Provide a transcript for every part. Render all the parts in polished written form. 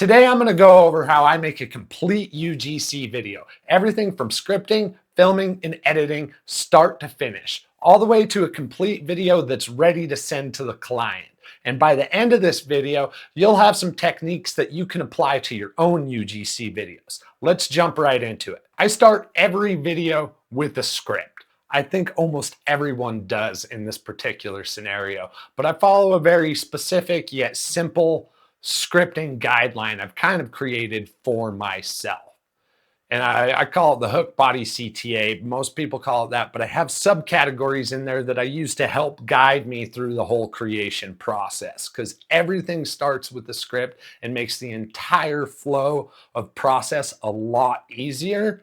Today I'm going to go over how I make a complete UGC video. Everything from scripting, filming, and editing, start to finish, all the way to a complete video that's ready to send to the client. And by the end of this video, you'll have some techniques that you can apply to your own UGC videos. Let's jump right into it. I start every video with a script. I think almost everyone does in this particular scenario, but I follow a very specific yet simple scripting guideline I've kind of created for myself. And I call it the hook-body-CTA. Most people call it that, but I have subcategories in there that I use to help guide me through the whole creation process, because everything starts with the script and makes the entire flow of process a lot easier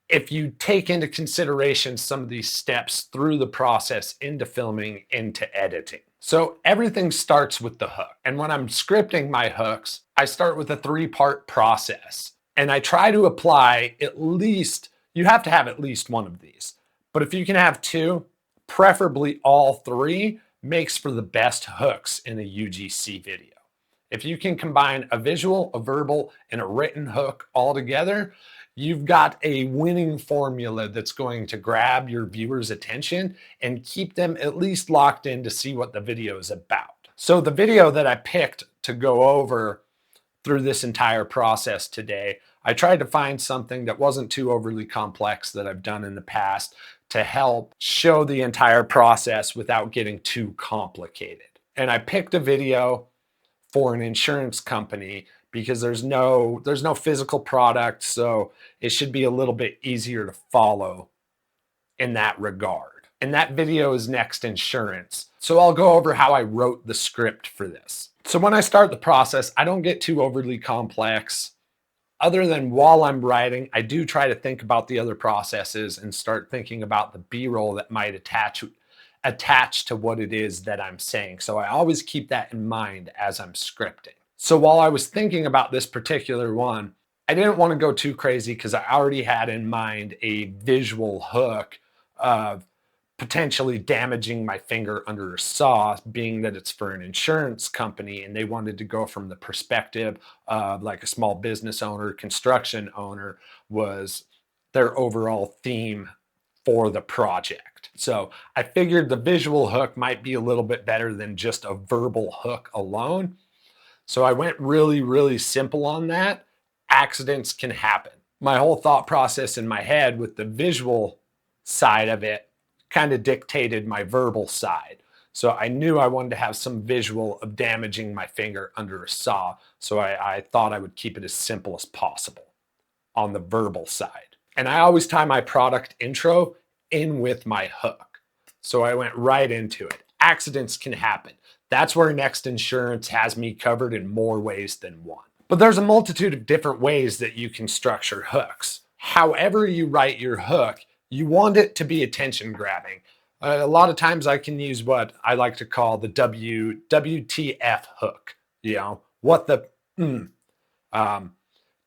if you take into consideration some of these steps through the process into filming, into editing. So everything starts with the hook. And when I'm scripting my hooks, I start with a 3-part process. And I try to apply at least, you have to have at least one of these. But if you can have 2, preferably all 3, makes for the best hooks in a UGC video. If you can combine a visual, a verbal, and a written hook all together, you've got a winning formula that's going to grab your viewers' attention and keep them at least locked in to see what the video is about. So the video that I picked to go over through this entire process today, I tried to find something that wasn't too overly complex that I've done in the past to help show the entire process without getting too complicated. And I picked a video for an insurance company because there's no physical product, so it should be a little bit easier to follow in that regard. And that video is Next Insurance. So I'll go over how I wrote the script for this. So when I start the process, I don't get too overly complex. Other than while I'm writing, I do try to think about the other processes and start thinking about the B-roll that might attach to what it is that I'm saying. So I always keep that in mind as I'm scripting. So while I was thinking about this particular one, I didn't want to go too crazy because I already had in mind a visual hook of potentially damaging my finger under a saw, being that it's for an insurance company and they wanted to go from the perspective of like a small business owner, construction owner was their overall theme for the project. So I figured the visual hook might be a little bit better than just a verbal hook alone. So I went really, really simple on that. Accidents can happen. My whole thought process in my head with the visual side of it kind of dictated my verbal side. So I knew I wanted to have some visual of damaging my finger under a saw. So I thought I would keep it as simple as possible on the verbal side. And I always tie my product intro in with my hook. So I went right into it. Accidents can happen. That's where Next Insurance has me covered in more ways than one. But there's a multitude of different ways that you can structure hooks. However you write your hook, you want it to be attention grabbing. A lot of times I can use what I like to call the WTF hook. You know, what the,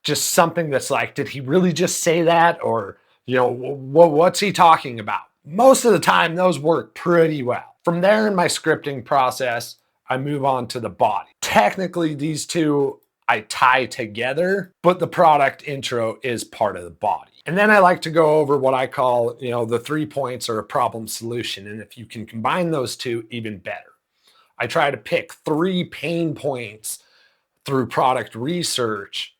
just something that's like, did he really just say that? Or, you know, what's he talking about? Most of the time, those work pretty well. From there in my scripting process, I move on to the body. Technically, these two I tie together, but the product intro is part of the body. And then I like to go over what I call, you know, the 3 points or a problem solution. And if you can combine those two, even better. I try to pick 3 pain points through product research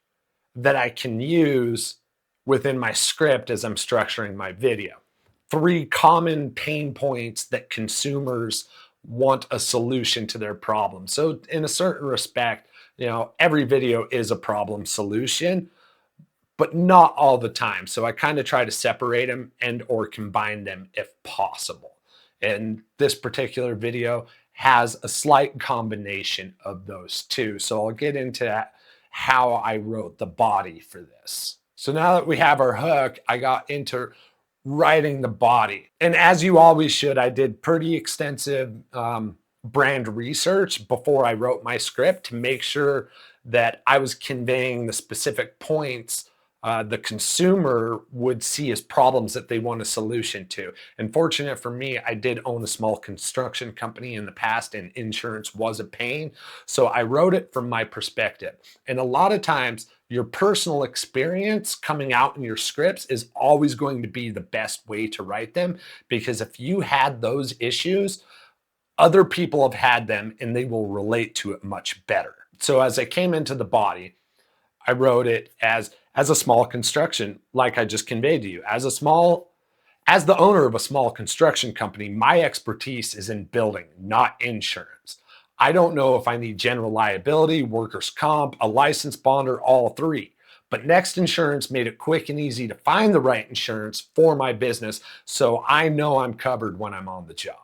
that I can use within my script as I'm structuring my video. 3 common pain points that consumers want a solution to their problem. So in a certain respect, you know, every video is a problem solution, but not all the time. So I kind of try to separate them and or combine them if possible. And this particular video has a slight combination of those two. So I'll get into how I wrote the body for this. So now that we have our hook, I got into writing the body. And as you always should, I did pretty extensive brand research before I wrote my script to make sure that I was conveying the specific points the consumer would see as problems that they want a solution to. And fortunate for me, I did own a small construction company in the past, and insurance was a pain. So I wrote it from my perspective. And a lot of times, your personal experience coming out in your scripts is always going to be the best way to write them, because if you had those issues, other people have had them and they will relate to it much better. So as I came into the body, I wrote it as a small construction, like I just conveyed to you. As the owner of a small construction company, my expertise is in building, not insurance. I don't know if I need general liability, workers' comp, a licensed bond, or all three. But Next Insurance made it quick and easy to find the right insurance for my business, so I know I'm covered when I'm on the job.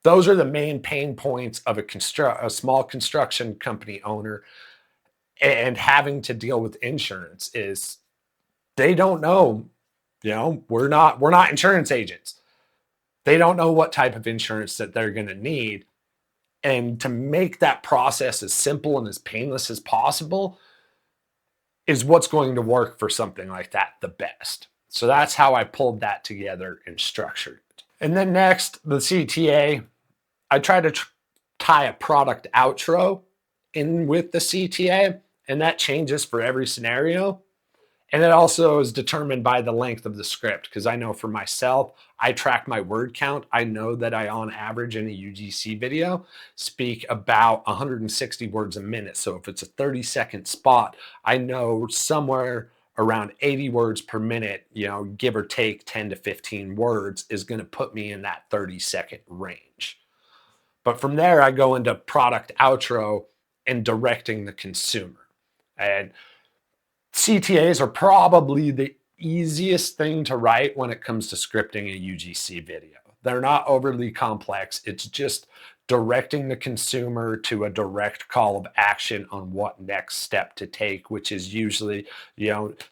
Those are the main pain points of a small construction company owner and having to deal with insurance. Is they don't know, we're not insurance agents. They don't know what type of insurance that they're going to need. And to make that process as simple and as painless as possible is what's going to work for something like that the best. So that's how I pulled that together and structured it. And then next, the CTA, I try to tie a product outro in with the CTA, and that changes for every scenario. And it also is determined by the length of the script, because I know for myself, I track my word count. I know that I, on average, in a UGC video, speak about 160 words a minute. So if it's a 30-second spot, I know somewhere around 80 words per minute, give or take 10 to 15 words, is going to put me in that 30-second range. But from there, I go into product outro and directing the consumer. And CTAs are probably the easiest thing to write when it comes to scripting a UGC video. They're not overly complex. It's just directing the consumer to a direct call of action on what next step to take, which is usually,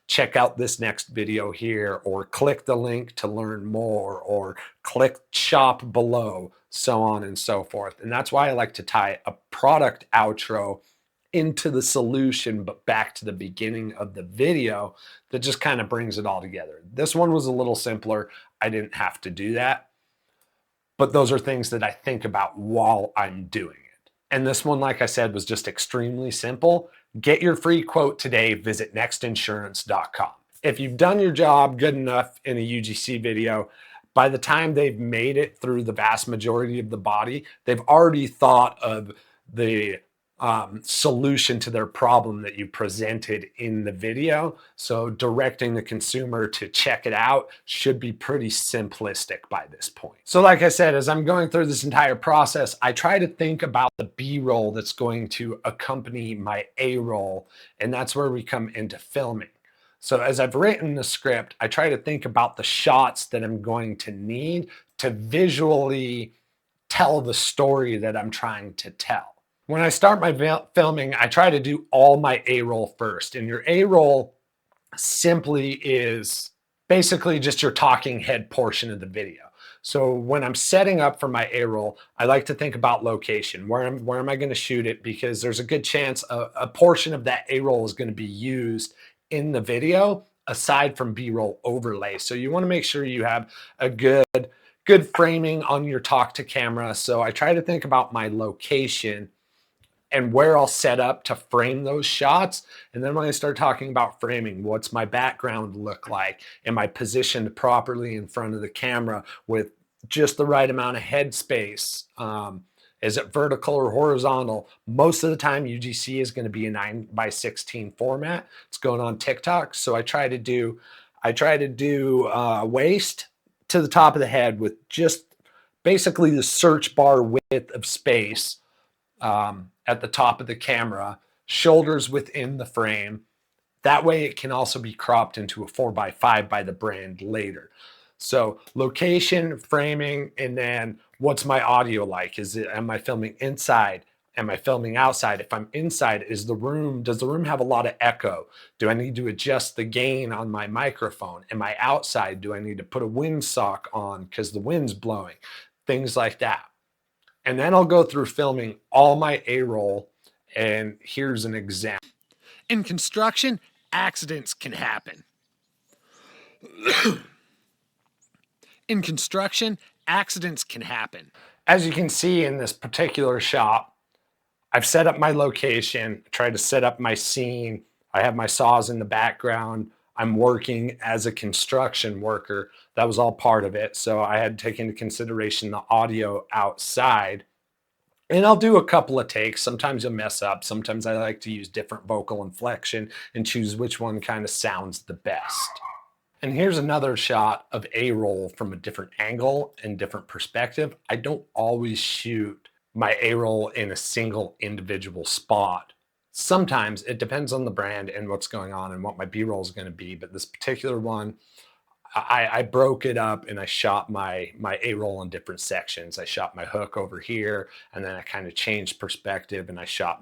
check out this next video here, or click the link to learn more, or click shop below, so on and so forth. And that's why I like to tie a product outro into the solution, but back to the beginning of the video, that just kind of brings it all together. This one was a little simpler. I didn't have to do that, but those are things that I think about while I'm doing it. And this one, like I said, was just extremely simple. Get your free quote today. Visit nextinsurance.com. If you've done your job good enough in a UGC video, by the time they've made it through the vast majority of the body, they've already thought of the solution to their problem that you presented in the video. So directing the consumer to check it out should be pretty simplistic by this point. So like I said, as I'm going through this entire process, I try to think about the B-roll that's going to accompany my A-roll, and that's where we come into filming. So as I've written the script, I try to think about the shots that I'm going to need to visually tell the story that I'm trying to tell. When I start my filming, I try to do all my A-roll first. And your A-roll simply is basically just your talking head portion of the video. So when I'm setting up for my A-roll, I like to think about location. Where am I going to shoot it? Because there's a good chance a portion of that A-roll is going to be used in the video, aside from B-roll overlay. So you want to make sure you have a good framing on your talk to camera. So I try to think about my location and where I'll set up to frame those shots. And then when I start talking about framing, what's my background look like? Am I positioned properly in front of the camera with just the right amount of headspace? Is it vertical or horizontal? Most of the time, UGC is going to be a 9:16 format. It's going on TikTok. So I try to do waist to the top of the head with just basically the search bar width of space at the top of the camera, shoulders within the frame. That way it can also be cropped into a 4x5 by the brand later. So location, framing, and then what's my audio like? Am I filming inside? Am I filming outside? If I'm inside, does the room have a lot of echo? Do I need to adjust the gain on my microphone? Am I outside? Do I need to put a windsock on because the wind's blowing? Things like that. And then I'll go through filming all my A-roll, and here's an example. In construction, accidents can happen. In construction, accidents can happen. As you can see in this particular shot, I've set up my location, tried to set up my scene. I have my saws in the background. I'm working as a construction worker. That was all part of it. So I had to take into consideration the audio outside. And I'll do a couple of takes. Sometimes you'll mess up. Sometimes I like to use different vocal inflection and choose which one kind of sounds the best. And here's another shot of A-roll from a different angle and different perspective. I don't always shoot my A-roll in a single individual spot. Sometimes it depends on the brand and what's going on and what my B-roll is going to be. But this particular one, I broke it up and I shot my A-roll in different sections. I shot my hook over here, and then I kind of changed perspective and I shot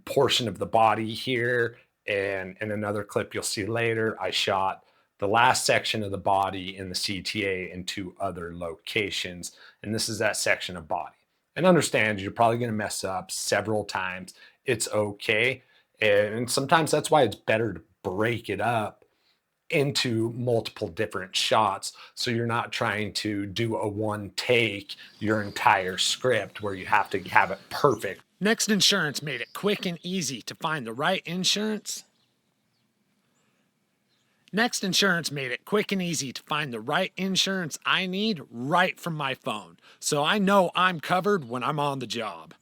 portion of the body here. And in another clip you'll see later, I shot the last section of the body in the CTA in 2 other locations. And this is that section of body. And understand you're probably going to mess up several times. It's okay. And sometimes that's why it's better to break it up into multiple different shots, so you're not trying to do a one take your entire script where you have to have it perfect. Next Insurance made it quick and easy to find the right insurance. Next Insurance made it quick and easy to find the right insurance I need right from my phone, so I know I'm covered when I'm on the job.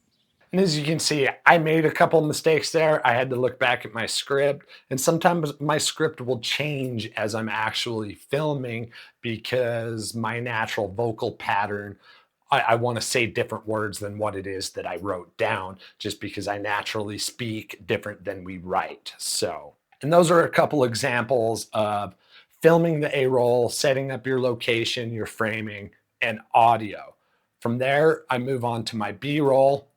And as you can see, I made a couple mistakes there. I had to look back at my script, and sometimes my script will change as I'm actually filming because my natural vocal pattern, I want to say different words than what it is that I wrote down, just because I naturally speak different than we write. And those are a couple examples of filming the A-roll, setting up your location, your framing, and audio. From there, I move on to my B-roll.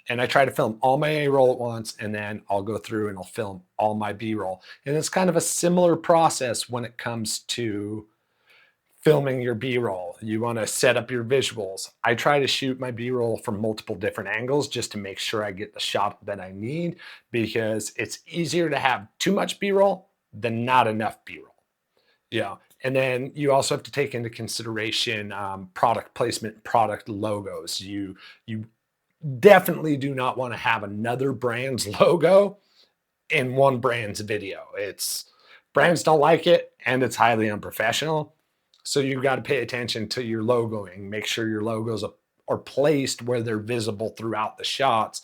And I try to film all my A-roll at once, and then I'll go through and I'll film all my B-roll. And it's kind of a similar process when it comes to filming your B-roll. You want to set up your visuals. I try to shoot my B-roll from multiple different angles just to make sure I get the shot that I need, because it's easier to have too much B-roll than not enough B-roll. Yeah. And then you also have to take into consideration product placement, product logos. You definitely do not want to have another brand's logo in one brand's video. Brands don't like it, and it's highly unprofessional. So you've got to pay attention to your logoing. Make sure your logos are placed where they're visible throughout the shots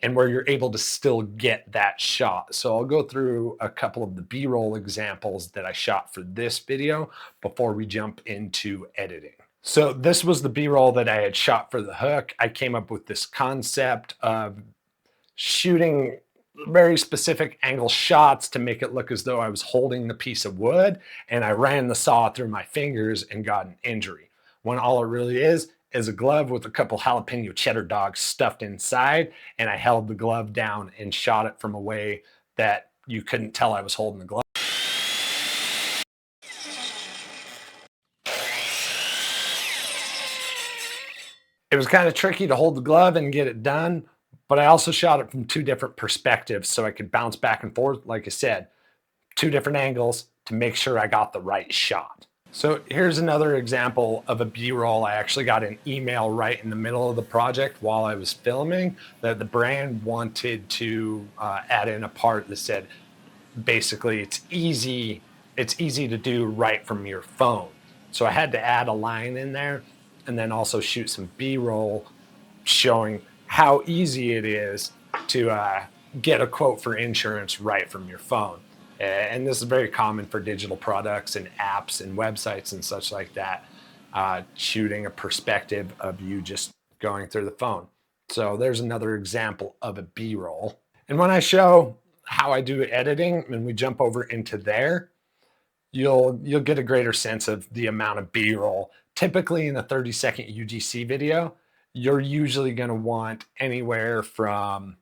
and where you're able to still get that shot. So I'll go through a couple of the B-roll examples that I shot for this video before we jump into editing. So this was the B-roll that I had shot for the hook. I came up with this concept of shooting very specific angle shots to make it look as though I was holding the piece of wood, and I ran the saw through my fingers and got an injury, when all it really is a glove with a couple jalapeno cheddar dogs stuffed inside, and I held the glove down and shot it from a way that you couldn't tell I was holding the glove. It was kind of tricky to hold the glove and get it done, but I also shot it from 2 different perspectives so I could bounce back and forth, like I said, 2 different angles to make sure I got the right shot. So here's another example of a B-roll. I actually got an email right in the middle of the project while I was filming that the brand wanted to add in a part that said, basically, it's easy to do right from your phone. So I had to add a line in there and then also shoot some B-roll showing how easy it is to get a quote for insurance right from your phone. And this is very common for digital products and apps and websites and such like that, shooting a perspective of you just going through the phone. So there's another example of a B-roll. And when I show how I do editing and we jump over into there, you'll get a greater sense of the amount of B-roll. Typically in a 30-second UGC video, you're usually going to want anywhere from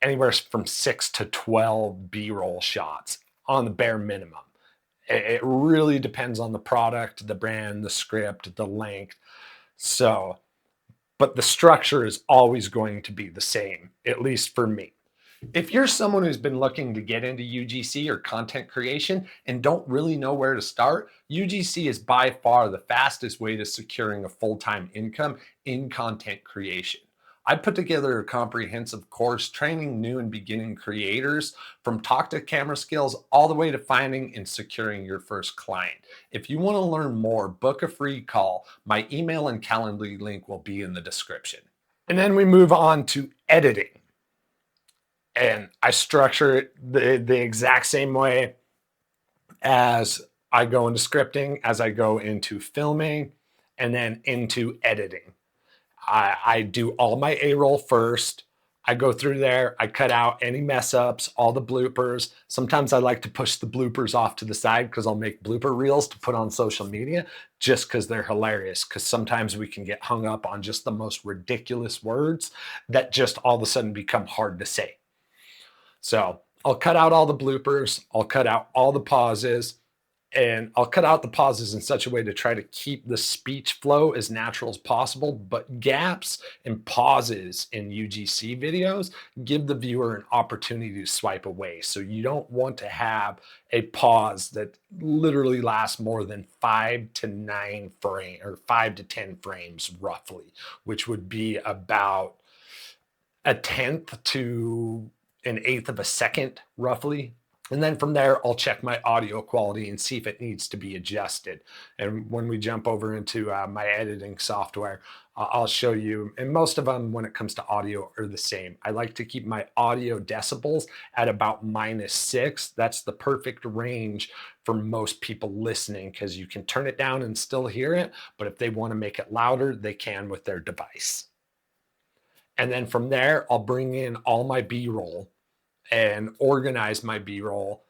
6 to 12 B-roll shots on the bare minimum. It really depends on the product, the brand, the script, the length. But the structure is always going to be the same, at least for me. If you're someone who's been looking to get into UGC or content creation and don't really know where to start, UGC is by far the fastest way to securing a full-time income in content creation. I put together a comprehensive course training new and beginning creators from talk to camera skills all the way to finding and securing your first client. If you want to learn more, book a free call. My email and Calendly link will be in the description. And then we move on to editing. And I structure it the exact same way as I go into scripting, as I go into filming, and then into editing. I do all my A-roll first. I go through there, I cut out any mess ups, all the bloopers. Sometimes I like to push the bloopers off to the side because I'll make blooper reels to put on social media just because they're hilarious. Because sometimes we can get hung up on just the most ridiculous words that just all of a sudden become hard to say. So I'll cut out all the bloopers, I'll cut out all the pauses, and I'll cut out the pauses in such a way to try to keep the speech flow as natural as possible. But gaps and pauses in UGC videos give the viewer an opportunity to swipe away. So you don't want to have a pause that literally lasts more than 5 to 9 frames or 5 to 10 frames roughly, which would be about a tenth to an eighth of a second roughly. And then from there, I'll check my audio quality and see if it needs to be adjusted. And when we jump over into my editing software, I'll show you, and most of them when it comes to audio are the same. I like to keep my audio decibels at about -6. That's the perfect range for most people listening because you can turn it down and still hear it, but if they want to make it louder, they can with their device. And then from there, I'll bring in all my B-roll and organize my B-roll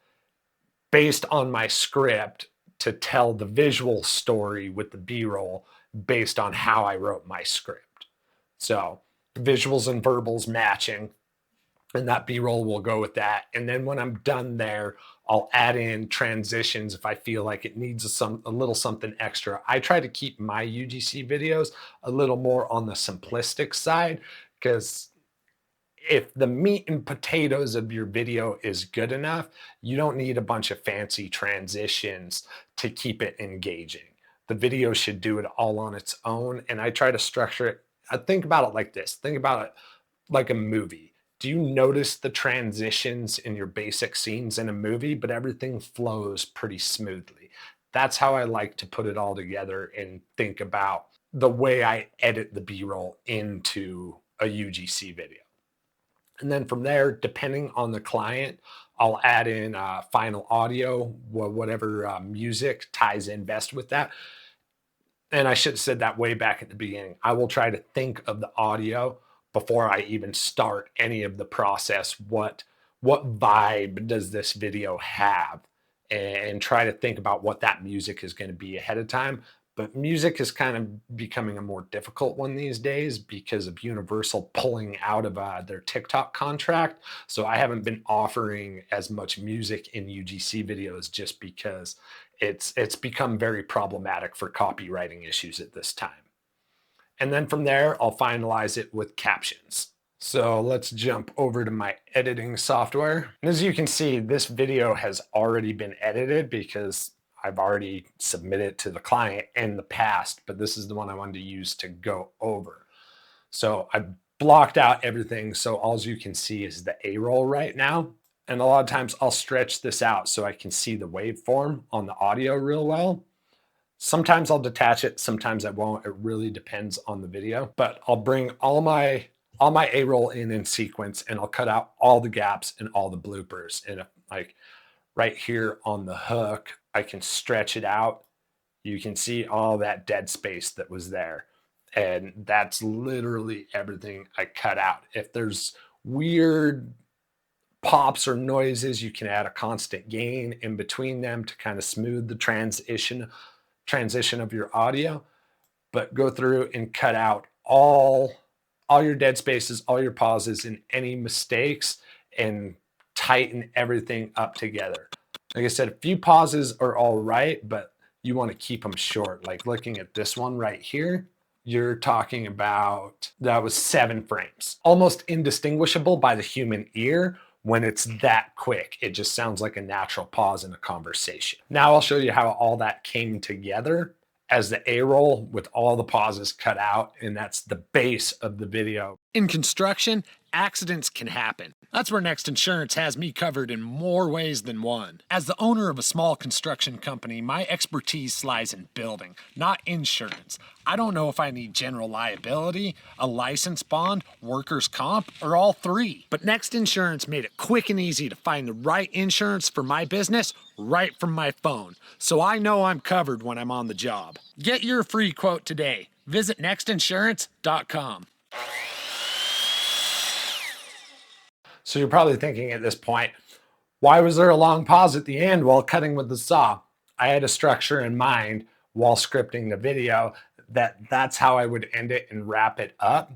based on my script to tell the visual story with the B-roll based on how I wrote my script. So visuals and verbals matching, and that B-roll will go with that. And then when I'm done there, I'll add in transitions if I feel like it needs a little something extra. I try to keep my UGC videos a little more on the simplistic side because if the meat and potatoes of your video is good enough, you don't need a bunch of fancy transitions to keep it engaging. The video should do it all on its own. And I try to structure it. I think about it like this. Think about it like a movie. Do you notice the transitions in your basic scenes in a movie, but everything flows pretty smoothly? That's how I like to put it all together and think about the way I edit the B-roll into a UGC video. And then from there, depending on the client, I'll add in final audio, whatever music ties in best with that. And I should have said that way back at the beginning. I will try to think of the audio before I even start any of the process. What vibe does this video have? And try to think about what that music is going to be ahead of time. But music is kind of becoming a more difficult one these days because of Universal pulling out of their TikTok contract. So I haven't been offering as much music in UGC videos just because it's become very problematic for copywriting issues at this time. And then from there, I'll finalize it with captions. So let's jump over to my editing software. And as you can see, this video has already been edited because I've already submitted it to the client in the past, but this is the one I wanted to use to go over. So I blocked out everything. So all you can see is the A-roll right now. And a lot of times I'll stretch this out so I can see the waveform on the audio real well. Sometimes I'll detach it, sometimes I won't. It really depends on the video, but I'll bring all my A-roll in sequence and I'll cut out all the gaps and all the bloopers. And like right here on the hook, I can stretch it out. You can see all that dead space that was there. And that's literally everything I cut out. If there's weird pops or noises, you can add a constant gain in between them to kind of smooth the transition of your audio. But go through and cut out all your dead spaces, all your pauses, and any mistakes, and tighten everything up together. Like I said, a few pauses are all right, but you want to keep them short. Like looking at this one right here, you're talking about, that was 7 frames. Almost indistinguishable by the human ear when it's that quick. It just sounds like a natural pause in a conversation. Now I'll show you how all that came together as the A-roll with all the pauses cut out, and that's the base of the video. In construction, accidents can happen. That's where Next Insurance has me covered in more ways than one. As the owner of a small construction company, my expertise lies in building, not insurance. I don't know if I need general liability, a license bond, workers' comp, or all three. But Next Insurance made it quick and easy to find the right insurance for my business right from my phone, so I know I'm covered when I'm on the job. Get your free quote today. Visit nextinsurance.com. So you're probably thinking at this point, why was there a long pause at the end while cutting with the saw? I had a structure in mind while scripting the video that's how I would end it and wrap it up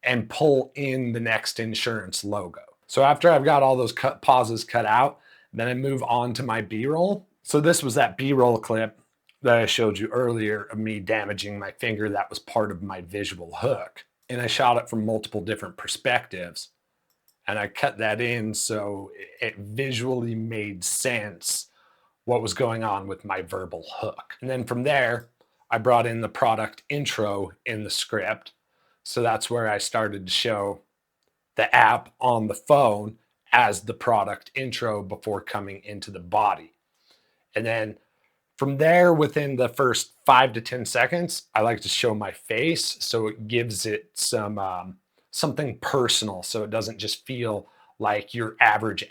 and pull in the Next Insurance logo. So after I've got all those pauses cut out, then I move on to my B-roll. So this was that B-roll clip that I showed you earlier of me damaging my finger. That was part of my visual hook. And I shot it from multiple different perspectives. And I cut that in so it visually made sense what was going on with my verbal hook. And then from there, I brought in the product intro in the script. So that's where I started to show the app on the phone as the product intro before coming into the body. And then from there, within the first 5 to 10 seconds, I like to show my face so it gives it some something personal, so it doesn't just feel like your average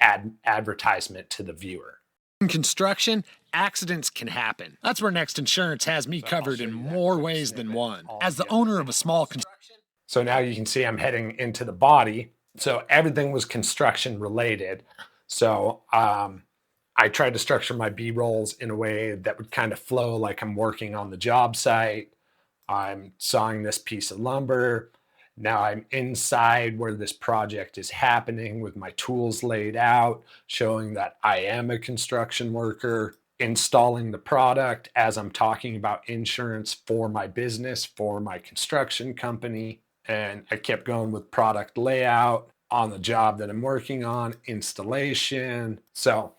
advertisement to the viewer. In construction, accidents can happen. That's where Next Insurance has me covered in more ways than one. As the owner of a small construction. So now you can see I'm heading into the body. So everything was construction related. So I tried to structure my B-rolls in a way that would kind of flow like I'm working on the job site. I'm sawing this piece of lumber. Now I'm inside where this project is happening with my tools laid out, showing that I am a construction worker, installing the product as I'm talking about insurance for my business, for my construction company. And I kept going with product layout on the job that I'm working on, installation. So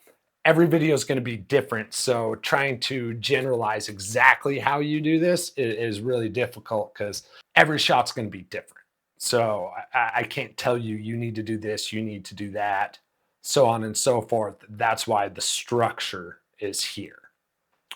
every video is going to be different. So trying to generalize exactly how you do this is really difficult because every shot's going to be different. So I can't tell you, you need to do this, you need to do that, so on and so forth. That's why the structure is here.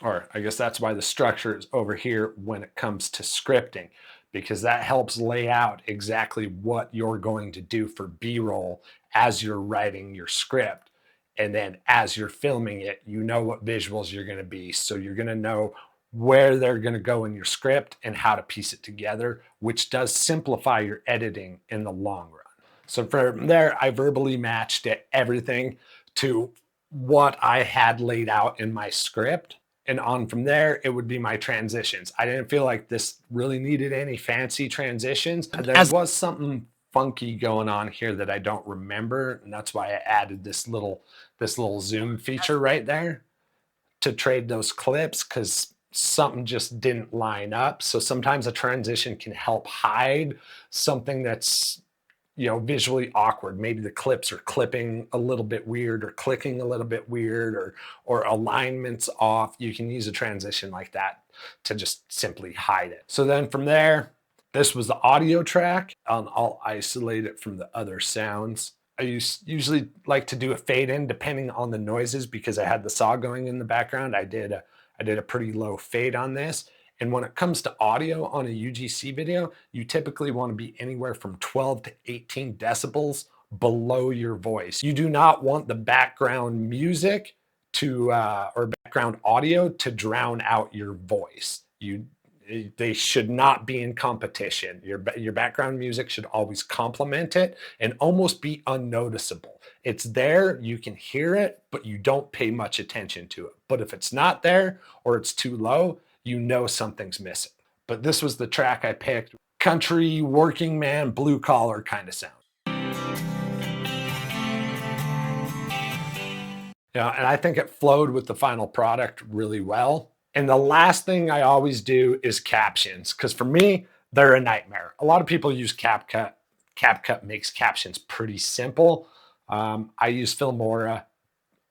Or I guess that's why the structure is over here when it comes to scripting, because that helps lay out exactly what you're going to do for B-roll as you're writing your script. And then as you're filming it, you know what visuals you're going to be. So you're going to know where they're going to go in your script and how to piece it together, which does simplify your editing in the long run. So from there, I verbally matched everything to what I had laid out in my script. And on from there, it would be my transitions. I didn't feel like this really needed any fancy transitions. There was something funky going on here that I don't remember. And that's why I added this little zoom feature right there to trade those clips, because something just didn't line up. So sometimes a transition can help hide something that's, visually awkward. Maybe the clips are clipping a little bit weird or clicking a little bit weird or alignments off. You can use a transition like that to just simply hide it. So then from there, this was the audio track. I'll isolate it from the other sounds. I usually like to do a fade in depending on the noises, because I had the saw going in the background. I did a pretty low fade on this. And when it comes to audio on a UGC video, you typically want to be anywhere from 12 to 18 decibels below your voice. You do not want the background music or background audio to drown out your voice. They should not be in competition. Your background music should always complement it and almost be unnoticeable. It's there, you can hear it, but you don't pay much attention to it. But if it's not there or it's too low, you know something's missing. But this was the track I picked. Country, working man, blue collar kind of sound. And I think it flowed with the final product really well. And the last thing I always do is captions, because for me, they're a nightmare. A lot of people use CapCut. CapCut makes captions pretty simple. I use Filmora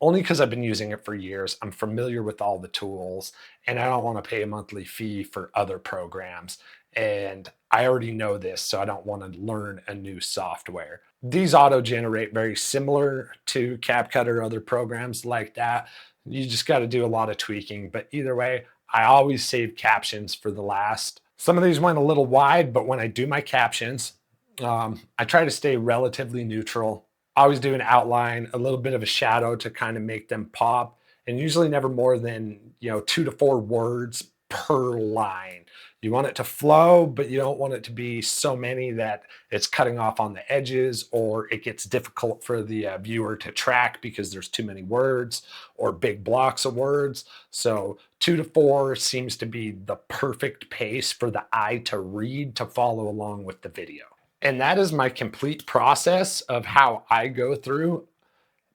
only because I've been using it for years. I'm familiar with all the tools, and I don't want to pay a monthly fee for other programs. And I already know this, so I don't want to learn a new software. These auto-generate very similar to CapCut or other programs like that. You just got to do a lot of tweaking, but either way, I always save captions for the last. Some of these went a little wide, but when I do my captions, I try to stay relatively neutral. I always do an outline, a little bit of a shadow to kind of make them pop, and usually never more than 2 to 4 words per line. You want it to flow, but you don't want it to be so many that it's cutting off on the edges, or it gets difficult for the viewer to track because there's too many words or big blocks of words. So 2 to 4 seems to be the perfect pace for the eye to read to follow along with the video. And that is my complete process of how I go through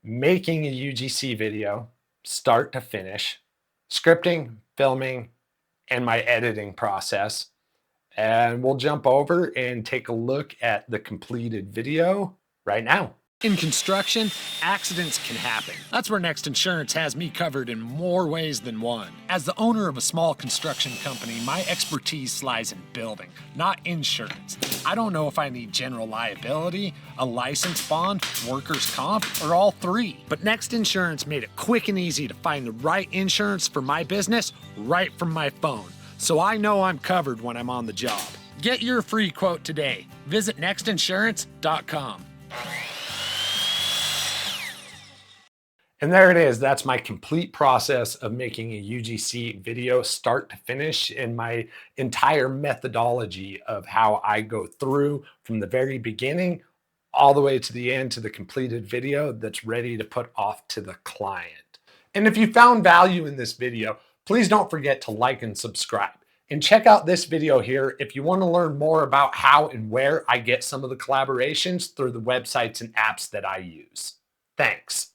making a UGC video, start to finish, scripting, filming, and my editing process. And we'll jump over and take a look at the completed video right now. In construction, accidents can happen. That's where Next Insurance has me covered in more ways than one. As the owner of a small construction company, my expertise lies in building, not insurance. I don't know if I need general liability, a license bond, workers' comp, or all three. But Next Insurance made it quick and easy to find the right insurance for my business right from my phone. So I know I'm covered when I'm on the job. Get your free quote today. Visit nextinsurance.com. And there it is. That's my complete process of making a UGC video start to finish, and my entire methodology of how I go through from the very beginning all the way to the end to the completed video that's ready to put off to the client. And if you found value in this video, please don't forget to like and subscribe. And check out this video here if you want to learn more about how and where I get some of the collaborations through the websites and apps that I use. Thanks.